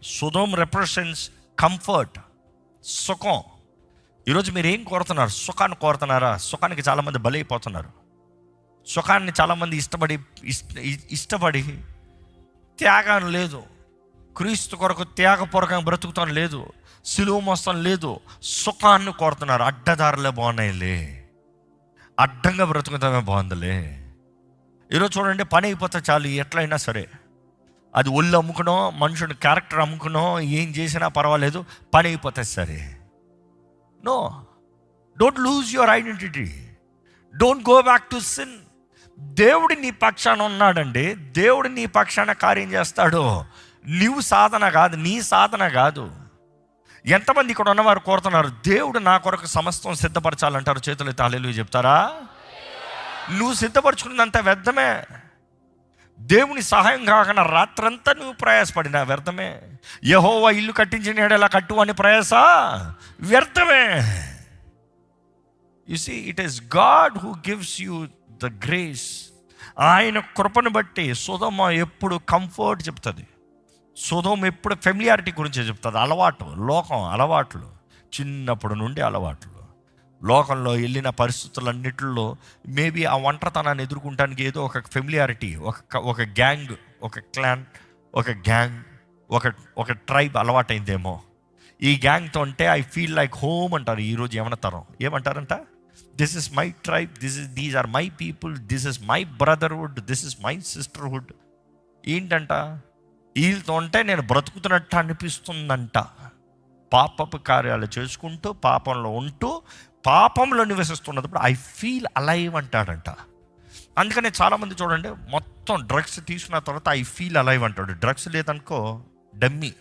సొదొమ్ represents comfort, సుఖం. ఈరోజు మీరు ఏం కోరుతున్నారు? సుఖాన్ని కోరుతున్నారా? సుఖానికి చాలామంది బలైపోతున్నారు. సుఖాన్ని చాలామంది ఇష్టపడి త్యాగం లేదు, క్రీస్తు కొరకు త్యాగపూర్వకంగా బ్రతుకుతాం లేదు, సిలువ మోస్తాం లేదు, సుఖాన్ని కోరుతున్నారు. అడ్డదారులే బాగున్నాయిలే, అడ్డంగా బ్రతుకుతామే బాగుందిలే. ఈరోజు చూడండి, పని అయిపోతే చాలు, ఎట్లయినా సరే, అది ఒళ్ళు అమ్ముకునో మనుషుని క్యారెక్టర్ అమ్ముకునో ఏం చేసినా పర్వాలేదు, పని అయిపోతే సరే. No, don't lose your identity, don't go back to sin. దేవుడు నీ పక్షాన ఉన్నాడండి. దేవుడు నీ పక్షాన కార్యం చేస్తాడు. నీవు సాధన కాదు, నీ సాధన కాదు. ఎంతమంది ఇక్కడ ఉన్నవారు కోరుతున్నారు, దేవుడు నా కొరకు సమస్తం సిద్ధపరచాలంటారు? చేతులు ఎత్తి హల్లెలూయా చెప్తారా? నువ్వు సిద్ధపరచుకున్నంత వ్యర్థమే. దేవుని సహాయం కాకుండా రాత్రంతా నువ్వు ప్రయాసపడినా వ్యర్థమే. యెహోవా ఇల్లు కట్టించిన ఎడల కట్టు అని ప్రయాస వ్యర్థమే. You see, it is God who gives you the grace. ఆయన కృపను బట్టి సొదొమ ఎప్పుడు కంఫర్ట్ చెప్తుంది, సొదొమ ఎప్పుడు ఫెమిలియారిటీ గురించి చెప్తుంది. అలవాటు, లోకం అలవాట్లు, చిన్నప్పటి నుండి అలవాట్లు. లోకంలో వెళ్ళిన పరిస్థితులన్నిటిలో మేబీ ఆ ఒంటరితనాన్ని ఎదుర్కొంటానికి ఏదో ఒక ఫెమిలియారిటీ, ఒక గ్యాంగ్, ఒక క్లాన్, ఒక గ్యాంగ్, ఒక ట్రైబ్ అలవాటైందేమో. ఈ గ్యాంగ్తో అంటే ఐ ఫీల్ లైక్ హోమ్ అంటారు. ఈరోజు ఏమంటారంట? This is my tribe, these are my people, this is my brotherhood, this is my sisterhood. ఏంటంట? వీళ్ళతో ఉంటే నేను బ్రతుకుతున్నట్టు అనిపిస్తుందంట. పాపపు కార్యాలు చేసుకుంటూ, పాపంలో ఉంటూ, పాపంలో నివసిస్తున్నప్పుడు ఐ ఫీల్ అలైవ్ అంటాడంట. అందుకనే చాలామంది చూడండి, మొత్తం డ్రగ్స్ తీసుకున్న తర్వాత ఐ ఫీల్ అలైవ్ అంటాడు. డ్రగ్స్ లేదనుకో డమ్మీ,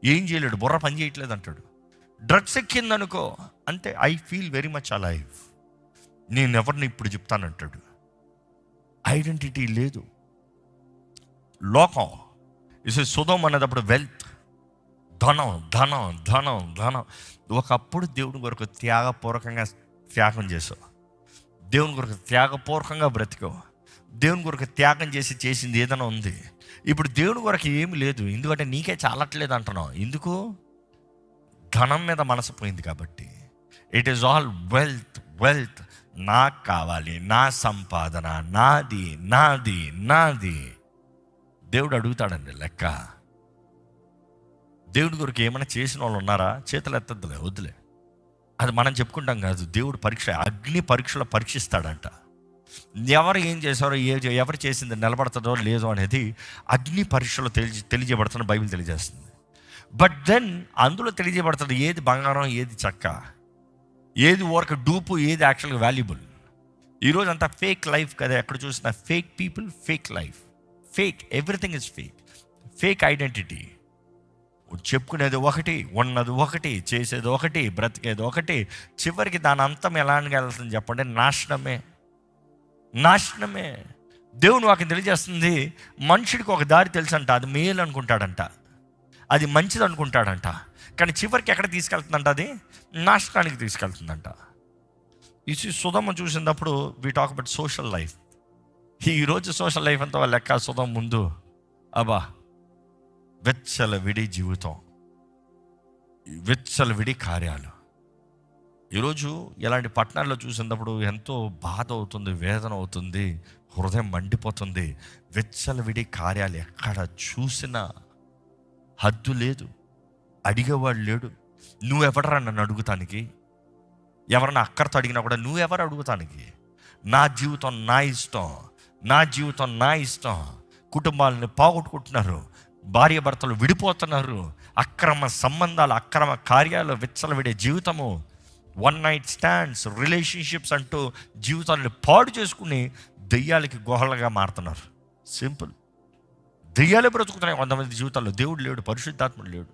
ఏం చేయలేడు, బుర్ర పని చేయట్లేదు అంటాడు. డ్రగ్స్ ఎక్కిందనుకో అంతే, I feel very much alive, నేను ఎవరిని ఇప్పుడు చెప్తానంటాడు. ఐడెంటిటీ లేదు. లోకం ఇస్ సొదొమ అన్నదప్పుడు వెల్త్, ధనం ధనం ధనం ధనం. ఒకప్పుడు దేవుని కొరకు త్యాగపూర్వకంగా త్యాగం చేసావు, దేవుని కొరకు త్యాగపూర్వకంగా బ్రతికావు, దేవుని కొరకు త్యాగం చేసింది ఏదైనా ఉంది. ఇప్పుడు దేవుని కొరకు ఏమి లేదు, ఎందుకంటే నీకే చాలట్లేదు అంటున్నావు. ఎందుకు? ధనం మీద మనసు పోయింది కాబట్టి. It is all wealth, wealth, నాకు కావాలి, నా సంపాదన, నాది నాది నాది. దేవుడు అడుగుతాడండి లెక్క. దేవుడి కొరకు ఏమైనా చేసిన వాళ్ళు ఉన్నారా? చేతులు ఎత్తద్దులే, వద్దులే, అది మనం చెప్పుకుంటాం కాదు. దేవుడు అగ్ని పరీక్షలో పరీక్షిస్తాడంట. ఎవరు ఏం చేశారో, ఎవరు చేసింది నిలబడుతుందో లేదో అనేది అగ్ని పరీక్షలో తెలియజేయబడుతున్న బైబిల్ తెలియజేస్తుంది. బట్ దెన్ అందులో తెలియజేయబడుతుంది ఏది బంగారం, ఏది చెక్క, ఏది ఊరక డూపు, ఏది యాక్చువల్గా వాల్యుబుల్. ఈరోజు అంతా ఫేక్ లైఫ్ కదా, ఎక్కడ చూసినా fake people, fake life, fake everything is fake, fake identity. చెప్పుకునేది ఒకటి, ఉన్నది ఒకటి, చేసేది ఒకటి, బ్రతికేది ఒకటి. చివరికి దాని అంతం ఎలాంటి వెళ్తుంది చెప్పండి? నాశనమే, నాశనమే. దేవుని వాక్యం తెలియజేస్తుంది, మనుషుడికి ఒక దారి తెలుసంట, అది మేలు అనుకుంటాడంట, అది మంచిది అనుకుంటాడంట, కానీ చివరికి ఎక్కడ తీసుకెళ్తుందంట? అది నాశనానికి తీసుకెళ్తుందంట. ఈ సొదొమ చూసినప్పుడు we talk about social life. ఈరోజు సోషల్ లైఫ్ అంతా వాళ్ళ లెక్క. సొదొమ ముందు అబ్బా వెచ్చల విడి జీవితం, వెచ్చల విడి కార్యాలు. ఈరోజు ఇలాంటి పట్టణాల్లో చూసినప్పుడు ఎంతో బాధ అవుతుంది, వేదన అవుతుంది, హృదయం మండిపోతుంది. వెచ్చల విడి కార్యాలు ఎక్కడ చూసినా హద్దు లేదు, అడిగేవాడు లేడు. నువ్వెవడరా నన్ను అడుగుతానికి? ఎవరన్నా అక్కడితో అడిగినా కూడా నువ్వెవరు అడుగుతానికి? నా జీవితం నా ఇష్టం, నా జీవితం నా ఇష్టం. కుటుంబాలను పోగొట్టుకుంటున్నారు, భార్య భర్తలు విడిపోతున్నారు, అక్రమ సంబంధాలు, అక్రమ కార్యాలు, విచ్చలవిడే జీవితము, వన్ నైట్ స్టాండ్స్, రిలేషన్షిప్స్ అంటూ జీవితాలను పాడు చేసుకుని దెయ్యాలకి గుహలుగా మారుతున్నారు. సింపుల్, దెయ్యాలే బ్రతుకుతున్నాయి కొంతమంది జీవితాల్లో. దేవుడు లేడు, పరిశుద్ధాత్ముడు లేడు.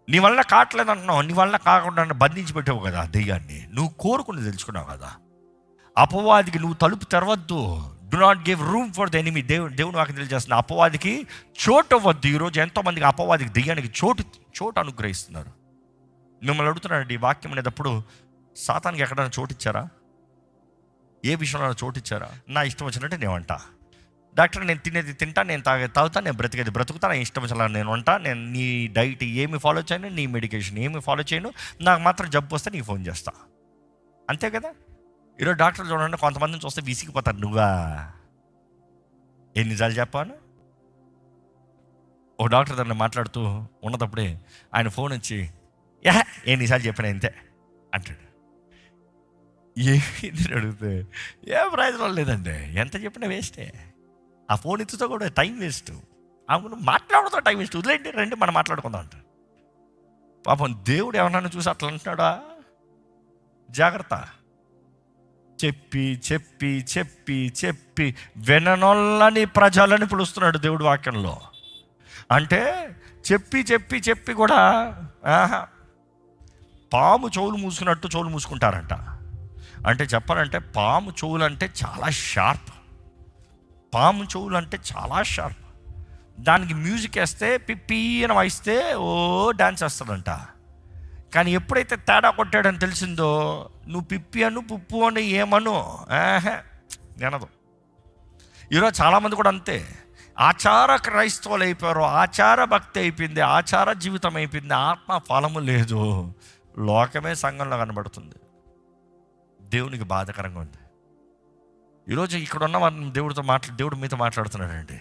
నీ వల్ల కావట్లేదు అంటున్నావు, నీ వల్ల కాకుండా బంధించి పెట్టావు కదా దెయ్యాన్ని, నువ్వు కోరుకుని తెలుసుకున్నావు కదా. అపవాదికి నువ్వు తలుపు తెరవద్దు. Do not give room for the enemy. దేవుని వాక్యం తెలియజేస్తున్న అపవాదికి చోటు అవ్వద్దు. ఈరోజు ఎంతోమందికి అపవాదికి దెయ్యానికి చోటు అనుగ్రహిస్తున్నారు. మిమ్మల్ని అడుగుతున్నానండి, ఈ వాక్యం అనేటప్పుడు సాతానికి ఎక్కడైనా చోటు ఇచ్చారా? ఏ విషయంలో చోటు ఇచ్చారా? నా ఇష్టం వచ్చినట్టు నేనంట, డాక్టర్ నేను తినేది తింటా, నేను తాగేది తాగుతా, నేను బ్రతికేది బ్రతుకుతా, నేను ఇష్టం అసలు నేను ఉంటా, నేను నీ డైట్ ఏమి ఫాలో చేయను, నీ మెడికేషన్ ఏమి ఫాలో చేయను, నాకు మాత్రం జబ్బు వస్తే నీకు ఫోన్ చేస్తా, అంతే కదా. ఈరోజు డాక్టర్లు చూడండి, కొంతమందిని చూస్తే విసిగిపోతారు. నువ్వా ఎన్నిసార్లు చెప్పాను. ఓ డాక్టర్ దాన్ని మాట్లాడుతూ ఉన్నదప్పుడే ఆయన ఫోన్ వచ్చి ఎన్నిసార్లు చెప్పిన ఇంతే అంటాడు. ఏమి అడిగితే ఏ ప్రయోజనం లేదండి, ఎంత చెప్పినా వేస్టే. ఆ ఫోన్ ఎత్తుతో కూడా టైం వేస్ట్, అవును మాట్లాడుతూ టైం వేస్ట్, వదిలేండి రండి మనం మాట్లాడుకుందాం అంట. పాపం దేవుడు ఎవరన్నా చూసి అట్లా అంటున్నాడా? జాగ్రత్త. చెప్పి చెప్పి చెప్పి చెప్పి విననొల్లని ప్రజలని పిలుస్తున్నాడు దేవుడు వాక్యంలో. అంటే చెప్పి చెప్పి చెప్పి కూడా పాము చెవులు మూసుకున్నట్టు చెవులు మూసుకుంటారంట. అంటే చెప్పాలంటే పాము చెవులు అంటే చాలా షార్ప్, పాము చెవులు అంటే చాలా షార్ప్. దానికి మ్యూజిక్ వేస్తే పిప్పీన వాయిస్తే ఓ డ్యాన్స్ వేస్తాడంట. కానీ ఎప్పుడైతే తేడా కొట్టాడని తెలిసిందో, నువ్వు పిప్పి అను పుప్పు అని ఏమను వినదు. ఈరోజు చాలామంది కూడా అంతే, ఆచార క్రైస్తవులు అయిపోయారు, ఆచార భక్తి అయిపోయింది, ఆచార జీవితం అయిపోయింది, ఆత్మ ఫలము లేదు, లోకమే సంఘంలో కనబడుతుంది. దేవునికి బాధాకరంగా ఉంది. ఈరోజు ఇక్కడ ఉన్న వారిని దేవుడు మీతో మాట్లాడుతున్నాడండి.